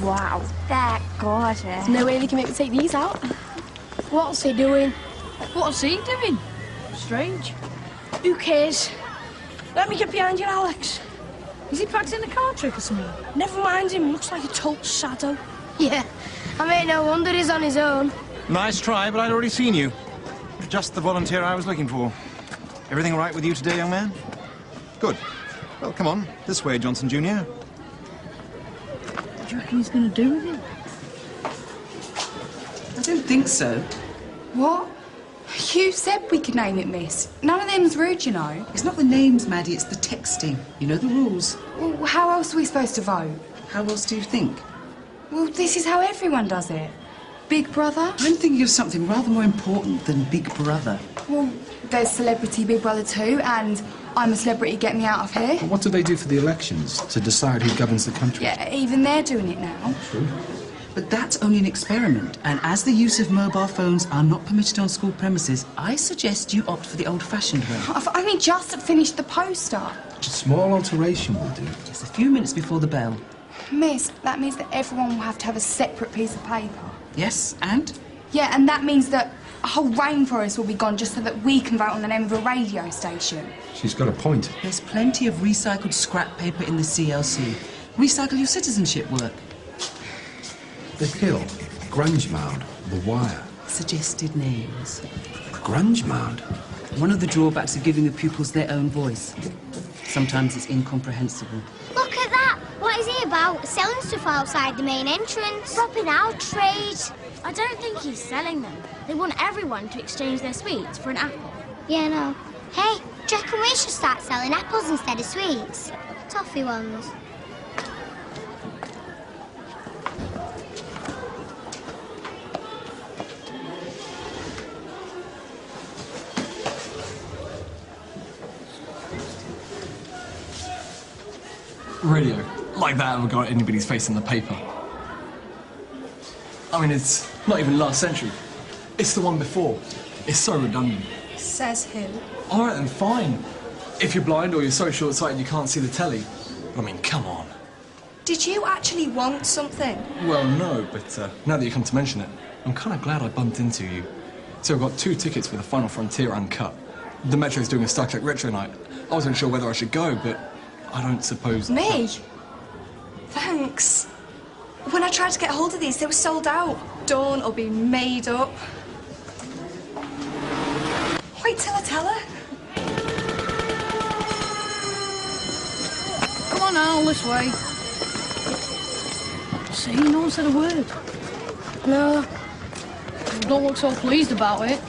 Wow, they're gorgeous. There's no way they can make me take these out. What's he doing? What's he doing? Strange. Who cares? Let me get behind you, Alex. Is he practicing a card trick or something? Never mind him, looks like a total shadow. Yeah, I mean, no wonder he's on his own. Nice try, but I'd already seen you. Just the volunteer I was looking for. Everything all right with you today, young man? Good. Well, come on. This way, Johnson Jr. What do you reckon he's going to do with it? I don't think so. What? You said we could name it, miss. None of them's rude, you know. It's not the names, Maddie, it's the texting. You know the rules. Well, how else are we supposed to vote? How else do you think? Well, this is how everyone does it. Big Brother? I'm thinking of something rather more important than Big Brother. Well, there's Celebrity Big Brother 2, and I'm a Celebrity, Get Me Out of Here. But what do they do for the elections to decide who governs the country? Yeah, even they're doing it now. True. But that's only an experiment, and as the use of mobile phones are not permitted on school premises, I suggest you opt for the old-fashioned way. I've only just finished the poster. A small alteration will do. Just a few minutes before the bell. Miss, that means that everyone will have to have a separate piece of paper. Yes, and? Yeah, and that means that a whole rainforest will be gone just so that we can vote on the name of a radio station. She's got a point. There's plenty of recycled scrap paper in the CLC. Recycle your citizenship work. The Hill, Grange Mound, The Wire. Suggested names. Grange Mound? One of the drawbacks of giving the pupils their own voice. Sometimes it's incomprehensible. Look at that! What is he about? Selling stuff outside the main entrance? Robbing our trade? I don't think he's selling them. They want everyone to exchange their sweets for an apple. Yeah, no. Hey, do you reckon we should start selling apples instead of sweets? Toffee ones. Radio, like that ever got anybody's face in the paper? I mean, it's not even last century. It's the one before. It's so redundant. Says who? All right, then, fine. If you're blind or you're so short-sighted you can't see the telly. I mean, come on. Did you actually want something? Well, no, but now that you come to mention it, I'm kind of glad I bumped into you. So I've got 2 tickets for the Final Frontier uncut. The Metro's doing a Star Trek retro night. I wasn't sure whether I should go, but I don't suppose... Me? Thanks. When I tried to get hold of these, they were sold out. Dawn will be made up. Wait till I tell her. Come on now, this way. See, no one said a word. No. Don't look so pleased about it.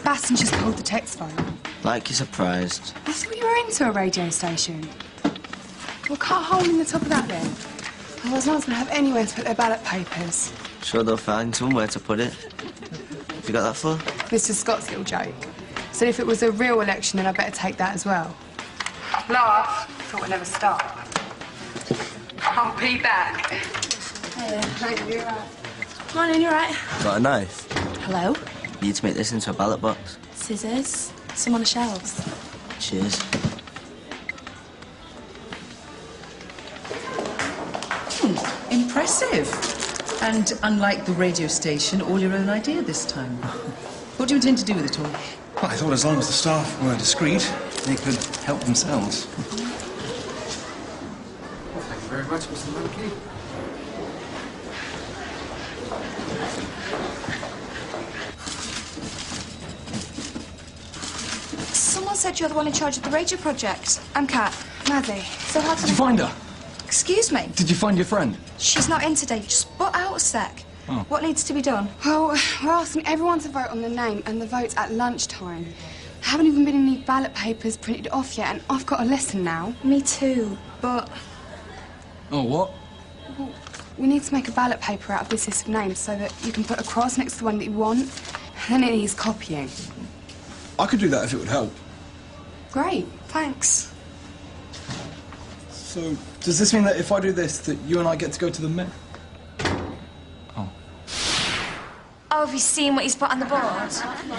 Baston just pulled the text phone. Like you're surprised. I thought you were into a radio station. Well, cut a hole in the top of that then. Otherwise, no one's going to have anywhere to put their ballot papers. Sure they'll find somewhere to put it. Have you got that for? Mr. Scott's little joke. Said if it was a real election, then I'd better take that as well. Laugh. Thought we'd never stop. I'll be back. Hey, you're right. Come on in, you're right. Got a knife? Hello? Need to make this into a ballot box. Scissors. Some on the shelves. Cheers. Impressive. And unlike the radio station, all your own idea this time. What do you intend to do with it all? Well, I thought as long as the staff were discreet, they could help themselves. Well, thank you very much, Mr. Monkey. Someone said you're the one in charge of the radio project. I'm Kat. Maddie. So how Did you find her? Excuse me? Did you find your friend? She's not in today. Just butt out a sec. Oh. What needs to be done? Well, we're asking everyone to vote on the name, and the vote's at lunchtime. There haven't even been any ballot papers printed off yet, and I've got a lesson now. Me too, but... Oh, what? Well, we need to make a ballot paper out of this list of names so that you can put a cross next to the one that you want, and then it needs copying. I could do that if it would help. Great. Thanks. So, does this mean that if I do this, that you and I get to go to the Met? Oh. Oh, have you seen what he's put on the board?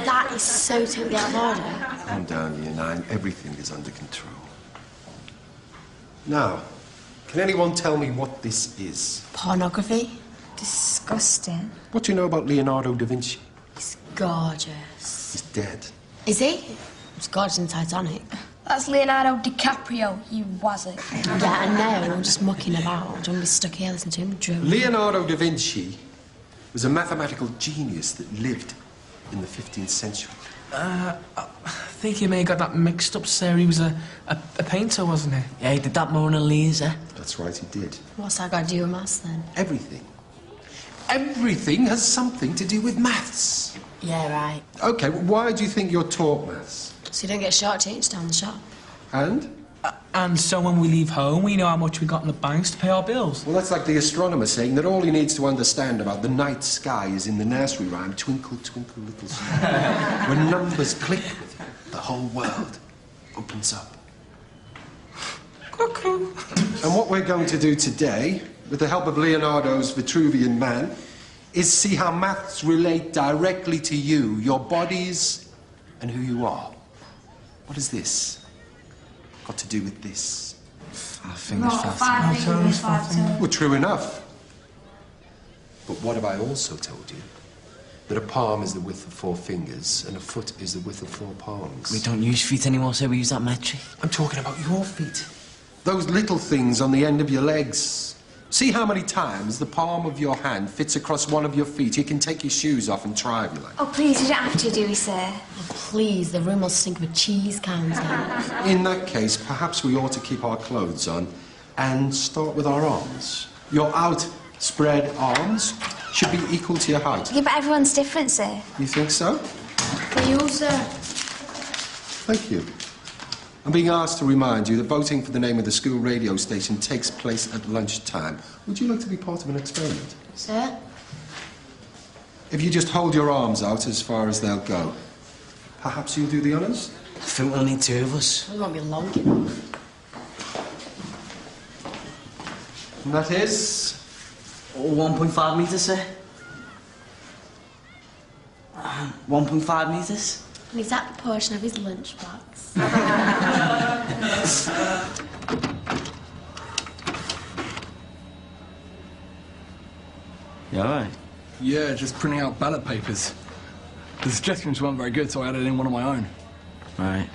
That is so totally out of order. Calm down, Year 9. Everything is under control. Now, can anyone tell me what this is? Pornography? Disgusting. What do you know about Leonardo da Vinci? He's gorgeous. He's dead. Is he? He's gorgeous in Titanic. That's Leonardo DiCaprio, you wazzock. Yeah, I know. I'm just mucking about. I don't want to be stuck here listening to him drone. Leonardo da Vinci was a mathematical genius that lived in the 15th century. I think you may have got that mixed up, sir. He was a painter, wasn't he? Yeah, he did that Mona Lisa. That's right, he did. What's that got to do with maths, then? Everything. Everything has something to do with maths. Yeah, right. OK, why do you think you're taught maths? So you don't get shortchanged down the shop? And? And so when we leave home, we know how much we got in the banks to pay our bills. Well, that's like the astronomer saying that all he needs to understand about the night sky is in the nursery rhyme, Twinkle, twinkle, little star. When numbers click with him, the whole world opens up. Cuckoo. And what we're going to do today, with the help of Leonardo's Vitruvian Man, is see how maths relate directly to you, your bodies, and who you are. What is this got to do with this? Five fingers. Well, true enough. But what have I also told you? That a palm is the width of 4 fingers and a foot is the width of 4 palms. We don't use feet anymore, so we use that metric. I'm talking about your feet. Those little things on the end of your legs. See how many times the palm of your hand fits across one of your feet. You can take your shoes off and try if you like. Oh, please, you don't have to, do we, sir? Oh, please, the room will sink with cheese cans now. In that case, perhaps we ought to keep our clothes on and start with our arms. Your outspread arms should be equal to your height. Yeah, but everyone's different, sir. You think so? For you, sir. Thank you. I'm being asked to remind you that voting for the name of the school radio station takes place at lunchtime. Would you like to be part of an experiment? Sir? If you just hold your arms out as far as they'll go, perhaps you'll do the honours? I think we'll need 2 of us. It won't be long enough. And that is? 1.5 metres, sir. 1.5 metres. An exact proportion of his lunchbox. You all right? Yeah, just printing out ballot papers. The suggestions weren't very good, so I added in one of my own. Right.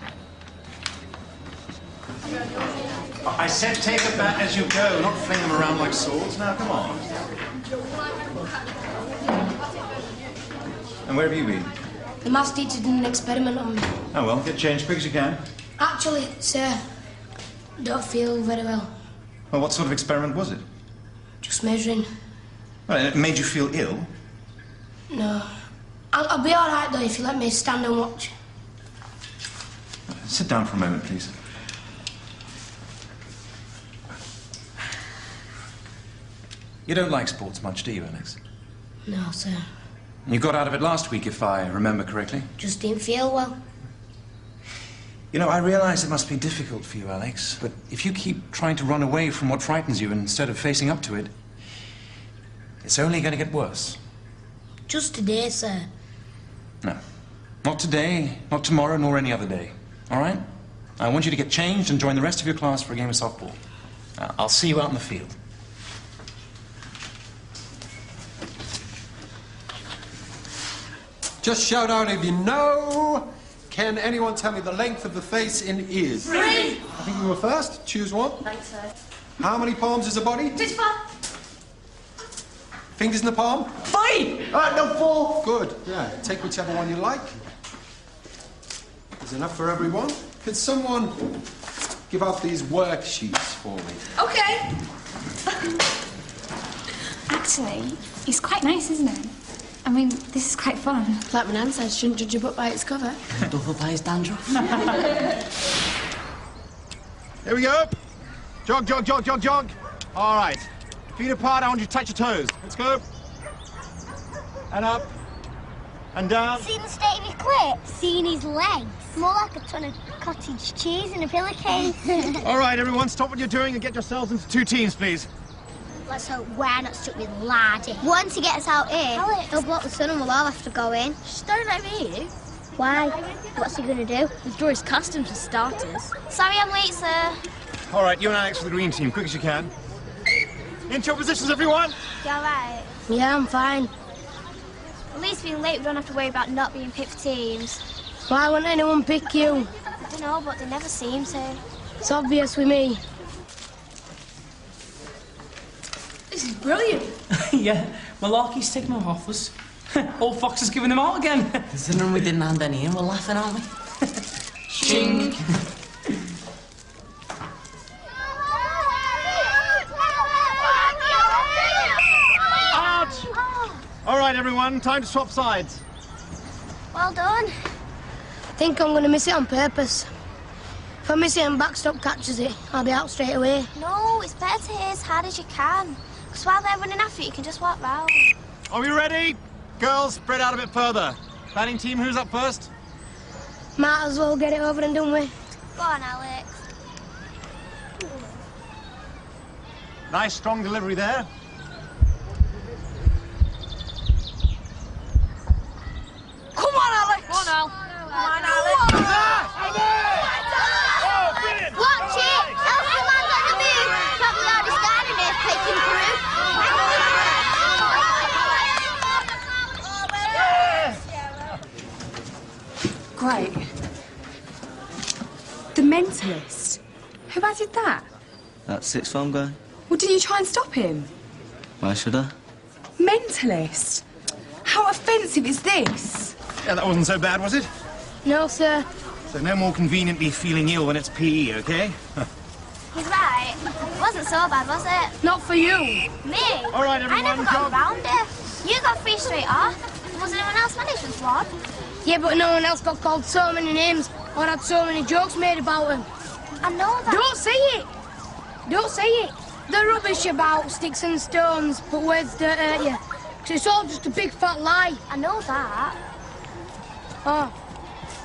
I said take a bat as you go, not fling them around like swords. Now, come on. And where have you been? The maths teacher did an experiment on me. Oh, well, get changed as quick as you can. Actually, sir, don't feel very well. Well, what sort of experiment was it? Just measuring. Well, it made you feel ill? No. I'll be all right, though, if you let me stand and watch. Sit down for a moment, please. You don't like sports much, do you, Alex? No, sir. You got out of it last week, if I remember correctly. Just didn't feel well. You know, I realize it must be difficult for you, Alex, but if you keep trying to run away from what frightens you instead of facing up to it, it's only going to get worse. Just today, sir. No. Not today, not tomorrow, nor any other day. All right? I want you to get changed and join the rest of your class for a game of softball. I'll see you out in the field. Just shout out if you know. Can anyone tell me the length of the face in ears? 3. I think you were first. Choose one. Thanks, sir. How many palms is a body? 4. Fingers in the palm? 5. No, 4. Good. Yeah, take whichever one you like. There's enough for everyone. Could someone give out these worksheets for me? Okay. Actually, he's quite nice, isn't he? I mean, this is quite fun. Like my nan said, shouldn't judge a book by its cover. Duffel by his dandruff. Here we go. Jog, jog, jog, jog, jog. All right. Feet apart, I want you to touch your toes. Let's go. And up. And down. Seen the state of his clit? Seen his legs? More like a ton of cottage cheese in a pillowcase. All right, everyone, stop what you're doing and get yourselves into 2 teams, please. Let's hope we're not stuck with Lardy. Once he gets out here, he'll block the sun and we'll all have to go in. Just don't let me hear you. Why? What's he going to do? Withdraw his customs for starters. Sorry I'm late, sir. All right, you and Alex for the green team, quick as you can. Into your positions, everyone! You all right? Yeah, I'm fine. At least being late, we don't have to worry about not being picked for teams. Why won't anyone pick you? I don't know, but they never seem to. It's obvious with me. This is brilliant. Yeah, Malarkey's taking my offers. Old Fox is giving them out again. Considering we didn't hand any in, we're laughing, aren't we? Ching. All right, everyone, time to swap sides. Well done. I think I'm going to miss it on purpose. If I miss it and backstop catches it, I'll be out straight away. No, it's better to hit as hard as you can. Because while they're running after you can just walk round. Are we ready? Girls, spread out a bit further. Batting team, who's up first? Might as well get it over and done with. Go on, Alex. Nice, strong delivery there. Come on, Alex! Come on, Al. Come on, Alex! Watch it! Elsie man's on the move. Probably already started it, taking through. Great. The Mentalist? Who added that? That sixth form guy? Well, did you try and stop him? Why should I? Mentalist? How offensive is this? Yeah, that wasn't so bad, was it? No, sir. So no more conveniently feeling ill when it's PE, okay? He's right. It wasn't so bad, was it? Not for you. Me? All right, I everyone, never got come. around it. You got 3 straight off. Was anyone else managed with 1? Yeah, but no one else got called so many names or had so many jokes made about him. I know that. Don't say it. Don't say it. They're rubbish about sticks and stones, but words don't hurt you. 'Cause it's all just a big fat lie. I know that. Oh.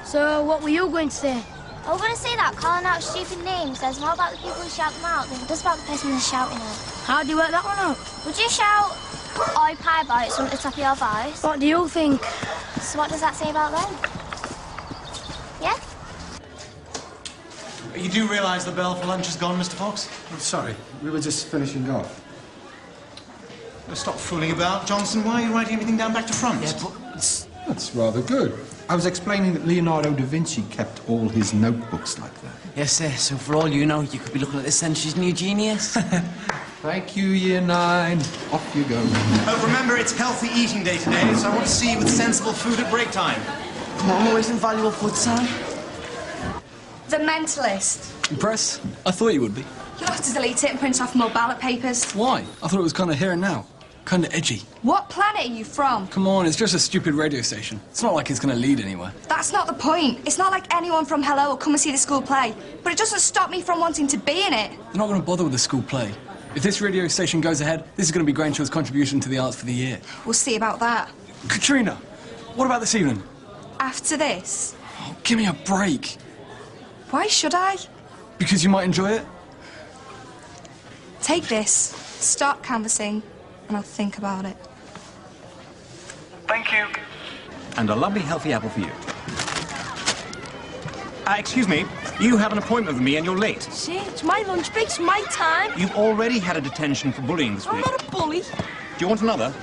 So what were you going to say? I was going to say that calling out stupid names says more about the people who shout them out than it does about the person who's shouting it. How do you work that one out? Would you shout, "Oi, pie boy," at someone at the top of your voice? What do you think? So what does that say about them? Yeah? You do realise the bell for lunch is gone, Mr. Fox? I'm sorry, we were just finishing off. Stop fooling about, Johnson. Why are you writing everything down back to front? Yeah, but That's rather good. I was explaining that Leonardo da Vinci kept all his notebooks like that. yes, sir. So for all you know, you could be looking at this century's new genius. Thank you, Year 9. Off you go. Remember, it's healthy eating day today, so I want to see you with sensible food at break time. Mum always invaluable food time. The Mentalist. Impressed? I thought you would be. You'll have to delete it and print off more ballot papers. Why? I thought it was kind of here and now. Kind of edgy. What planet are you from? Come on, it's just a stupid radio station. It's not like it's going to lead anywhere. That's not the point. It's not like anyone from Hello will come and see the school play. But it doesn't stop me from wanting to be in it. They're not going to bother with the school play. If this radio station goes ahead, this is going to be Grange's contribution to the arts for the year. We'll see about that. Katrina, what about this evening? After this? Oh, give me a break. Why should I? Because you might enjoy it. Take this, start canvassing, and I'll think about it. Thank you. And a lovely, healthy apple for you. Excuse me, you have an appointment with me and you're late. See, it's my lunch break, it's my time. You've already had a detention for bullying this I'm week. not a bully. Do you want another?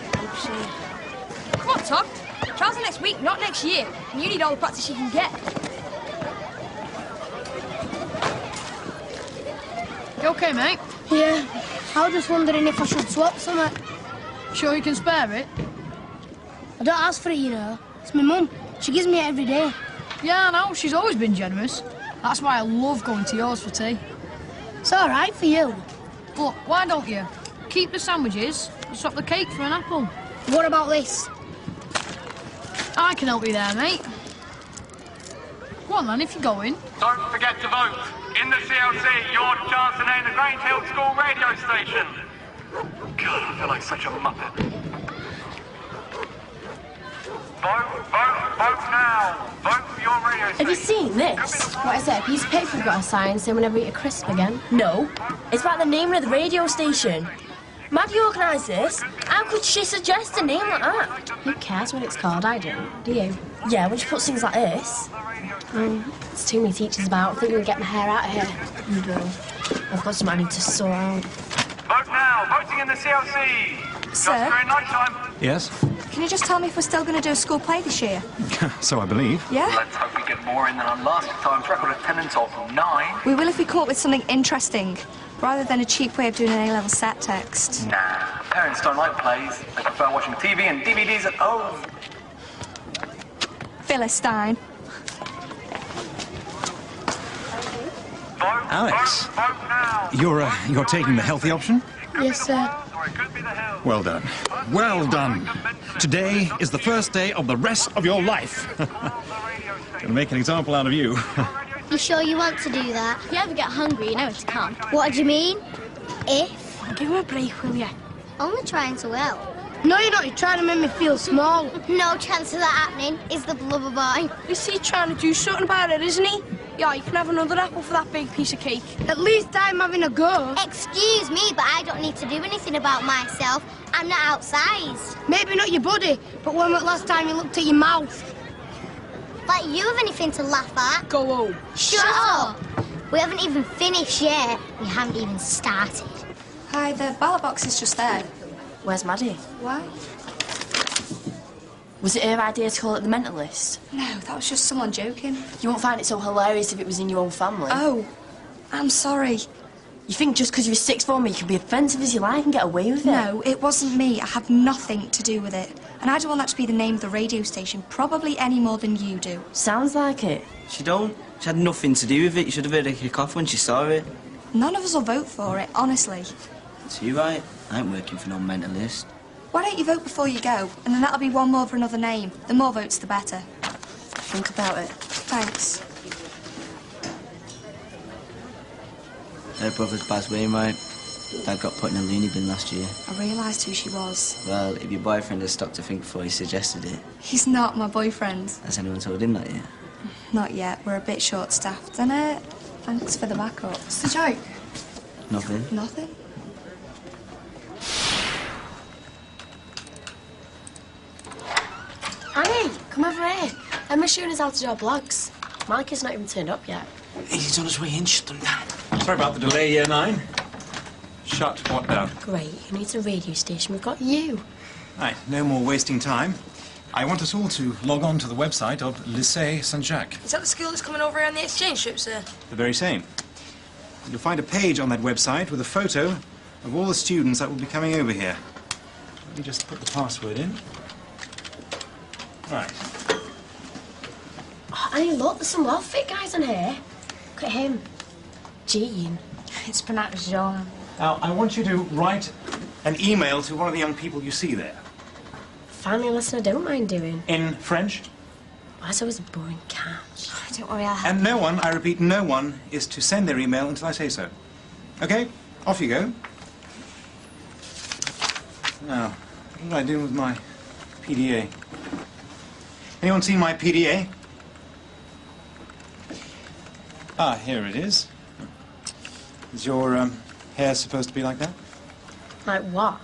Come on, Todd. Trials are next week, not next year. And you need all the practice you can get. You okay, mate? Yeah. I was just wondering if I should swap something. Sure you can spare it? I don't ask for it, you know. It's my mum. She gives me it every day. Yeah, I know. She's always been generous. That's why I love going to yours for tea. It's all right for you. Look, why don't you? Keep the sandwiches and swap the cake for an apple. What about this? I can help you there, mate. Go on, then, if you're going. Don't forget to vote. In the CLC, your chance to name the Grange Hill School radio station. God, I feel like such a muppet. Vote now. Vote for your radio station. Have you seen this? What is it, a piece of paper got a sign saying whenever we eat a crisp again? No. It's about the name of the radio station. Maddie organised this. How could she suggest a name like that? Who cares what it's called? I do. Do you? Yeah, when she puts things like this. There's too many teachers about. I think we'll get my hair out of here. You will. I've got something I need to sort out. Vote now. Voting in the CLC. Sir? Just during night time. Yes? Can you just tell me if we're still going to do a school play this year? So I believe. Yeah? Let's hope we get more in than our last time's record attendance of 9. We will if we come up with something interesting, rather than a cheap way of doing an A-level set text. Nah, parents don't like plays. They prefer watching TV and DVDs at home. Philistine. Alex, you're taking the healthy option? Yes, sir. Well done. Well done. Today is the first day of the rest of your life. Gonna make an example out of you. You sure you want to do that? If you ever get hungry, you know where to come. What do you mean? If? Give him a break, will you? Only trying to help. No, you're not. You're trying to make me feel small. No chance of that happening. Is the blubber boy. Is he trying to do something about it, isn't he? Yeah, you can have another apple for that big piece of cake. At least I'm having a go. Excuse me, but I don't need to do anything about myself. I'm not outsized. Maybe not your body, but when was the last time you looked at your mouth? Like you have anything to laugh at? Go home. Shut up! We haven't even finished yet. We haven't even started. Hi, the ballot box is just there. Where's Maddie? Why? Was it her idea to call it the mentalist? No, that was just someone joking. You won't find it so hilarious if it was in your own family. Oh, I'm sorry. You think just because you're a sixth former you can be offensive as you like and get away with it? No, it wasn't me. I had nothing to do with it. And I don't want that to be the name of the radio station, probably any more than you do. Sounds like it. She don't. She had nothing to do with it. You should have heard her kick off when she saw it. None of us will vote for it, honestly. So you're right. I ain't working for no mentalist. Why don't you vote before you go? And then that'll be one more for another name. The more votes, the better. Think about it. Thanks. Her brother's Baz Wainwright. Dad got put in a loony bin last year. I realised who she was. Well, if your boyfriend had stopped to think before he suggested it. He's not my boyfriend. Has anyone told him that yet? Not yet. We're a bit short-staffed, and thanks for the backup. What's the joke? Nothing. Nothing? Annie, come over here. Emma's showing us how to do our blogs. Mike not even turned up yet. He's on his way in. Shut them down. Sorry about the delay, Year 9. Shut what down? Great, who needs a radio station? We've got you. Right, no more wasting time. I want us all to log on to the website of Lycée Saint-Jacques. Is that the school that's coming over here on the exchange trip, sir? The very same. You'll find a page on that website with a photo of all the students that will be coming over here. Let me just put the password in. Right. Oh, Annie, look, there's some well-fit guys on here. Look at him. Jean. It's pronounced Jean. Now, I want you to write an email to one of the young people you see there. Finally a lesson I don't mind doing. In French. That's always a boring catch. Oh, don't worry, I'll help. And no one, I repeat, no one is to send their email until I say so. Okay? Off you go. Now, what do I do with my PDA? Anyone seen my PDA? Ah, here it is. Is your hair supposed to be like that? Like what?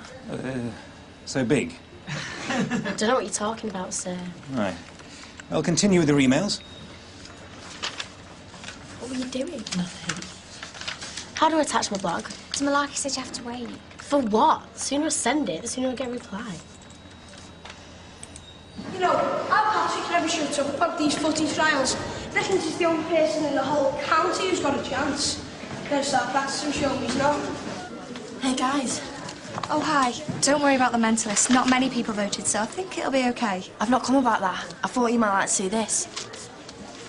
So big. I don't know what you're talking about, sir. Right. Well, continue with your emails. What were you doing? Nothing. How do I attach my blog? Because Malarkey said you have to wait. For what? The sooner I send it, the sooner I get a reply. You know, our party can never shut up about these footy trials. I reckon he's the only person in the whole county who's got a chance. Better start practicing, show me he's not. Hey, guys. Oh, hi. Don't worry about the mentalist. Not many people voted, so I think it'll be okay. I've not come about that. I thought you might like to see this.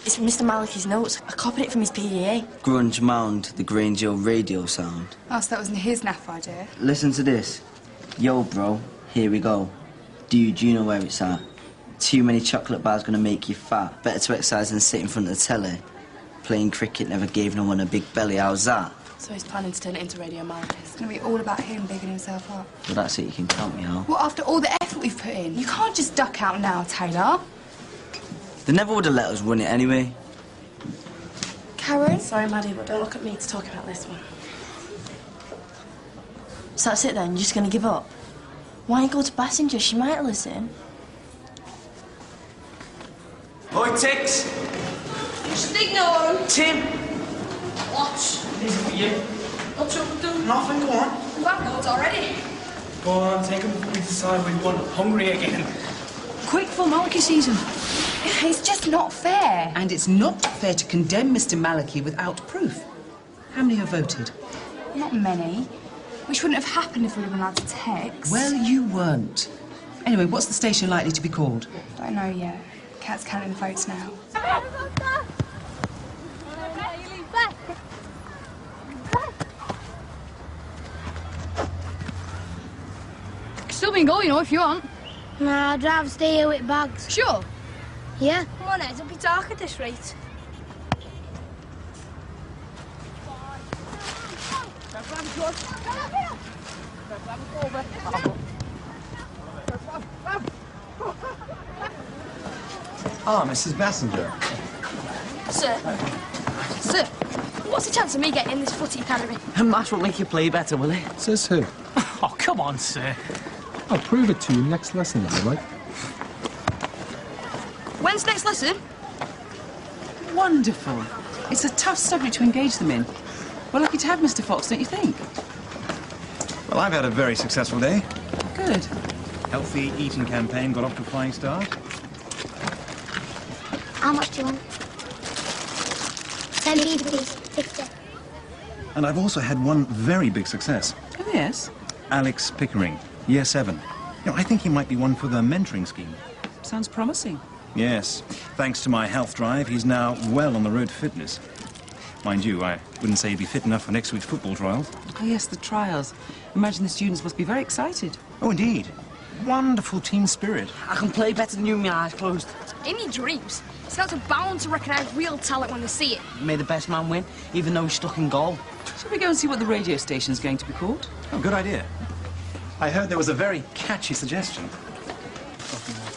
It's Mr. Malachi's notes. I copied it from his PDA. Grunge mound, the Grange radio sound. Oh, so that wasn't his naff idea. Listen to this. Yo, bro, here we go. Dude, you know where it's at. Too many chocolate bars gonna make you fat. Better to exercise than sit in front of the telly. Playing cricket never gave no one a big belly, how's that? So he's planning to turn it into Radio Malachi. It's going to be all about him bigging himself up. Well, that's it, you can count me out. Well, after all the effort we've put in, you can't just duck out now, Taylor. They never would have let us run it anyway. Karen? Sorry, Maddie, but don't look at me to talk about this one. So that's it then? You're just going to give up? Why don't you go to passenger? She might listen. Oi, Tix! Just ignore him. Tim! What? This is for you. What's up with them? Nothing, go on. We've had loads already. Go on, take them before we decide we want hungry again. Quick for Maliki season. It's just not fair. And it's not fair to condemn Mr. Maliki without proof. How many have voted? Not many. Which wouldn't have happened if we'd have been allowed to text. Well, you weren't. Anyway, what's the station likely to be called? Don't know yet. Kat's counting the votes now. Still been going, you know, if you want. Nah, I'd rather stay here with bags. Sure. Yeah? Come on, Ed, it'll be dark at this rate. Ah, Mrs. Bassinger. Sir, what's the chance of me getting in this footy academy? And Mash will make you play better, will it? Says who? Oh, come on, sir. I'll prove it to you next lesson, if you like. When's next lesson? Wonderful. It's a tough subject to engage them in. We're lucky to have Mr. Fox, don't you think? Well, I've had a very successful day. Good. Healthy eating campaign got off to a flying start. How much do you want? 10p, please. 50. And I've also had one very big success. Oh, yes? Alex Pickering, Year 7. You know, I think he might be one for the mentoring scheme. Sounds promising. Yes. Thanks to my health drive, he's now well on the road to fitness. Mind you, I wouldn't say he'd be fit enough for next week's football trials. Oh, yes, the trials. Imagine the students must be very excited. Oh, indeed. Wonderful team spirit. I can play better than you with my eyes closed. In your dreams, scouts are bound to recognise real talent when they see it. May the best man win, even though he's stuck in goal. Shall we go and see what the radio station's going to be called? Oh, good idea. I heard there was a very catchy suggestion.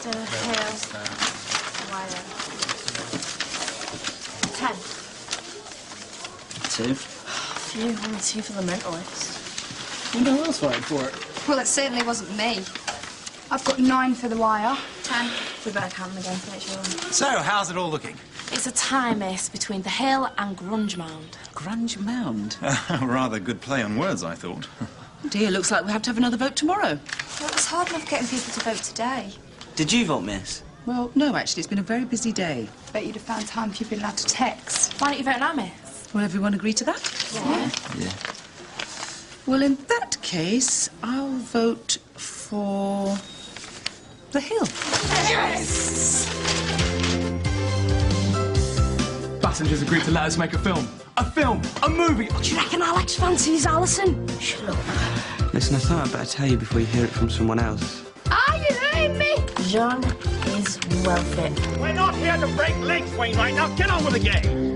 The hills. 10. 2. Phew, only 2 for the mentalist. You know who else voted for it? Well, it certainly wasn't me. I've got 9 for the wire. 10. We better count them again to make sure. So, how's it all looking? It's a tie miss between the hill and Grunge Mound. Grunge Mound? Rather good play on words, I thought. Oh dear, looks like we have to have another vote tomorrow. Well, it was hard enough getting people to vote today. Did you vote, miss? Well, no, actually, it's been a very busy day. Bet you'd have found time if you'd been allowed to text. Why don't you vote now, miss? Will everyone agree to that? Yeah. Well, in that case, I'll vote for the hill. Yes! Passengers agreed to let us make a film. A film! A movie! Do you reckon Alex fancies Alison? Shut up. Listen, I thought I'd better tell you before you hear it from someone else. Are you hearing me? Jean is well fit. We're not here to break legs, Wainwright. Now get on with the game.